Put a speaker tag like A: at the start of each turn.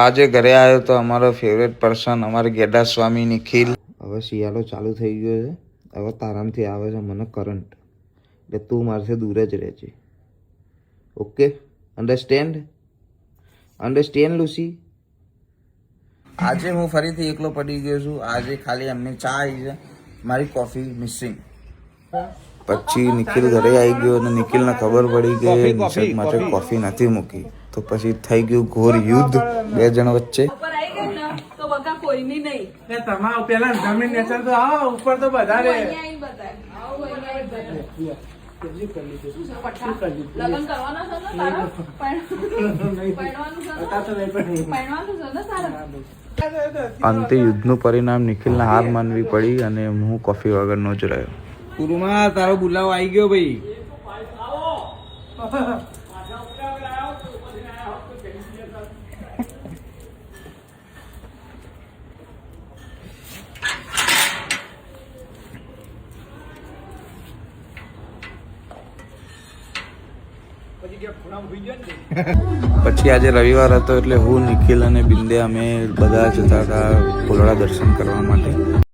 A: આજે ઘરે આવ્યો તો અમારો ફેવરેટ પર્સન અમારે ગેડા સ્વામી નિખિલ. હવે શિયાળો ચાલુ થઈ ગયો છે. હવે તારામથી આવે છે મને કરંટ, એટલે તું મારથી દૂર જ રહેજે. Okay, understand Lucy? આજે હું ફરીથી એકલો પડી ગયો છું. આજે ખાલી એમની ચા આવી છે, મારી કોફી મિસિંગ. પછી નિખિલ ઘરે આવી ગયો અને નિખિલને ખબર પડી કે નિષાદ માટે કોફી નથી મૂકી, તો પછી થઈ ગયું ઘોર યુદ્ધ બે જણ વચ્ચે. અંતે યુદ્ધનું પરિણામ નિખિલને હાર માનવી પડી અને હું કોફી વગરનો જ રહ્યો.
B: ગુરુમાં તારો બોલાવો આવી ગયો ભાઈ.
A: પછી આજે રવિવાર હતો એટલે હું, નિખિલ અને બિંદે અમે બધા જતા હતા ભોળડા દર્શન કરવા માટે.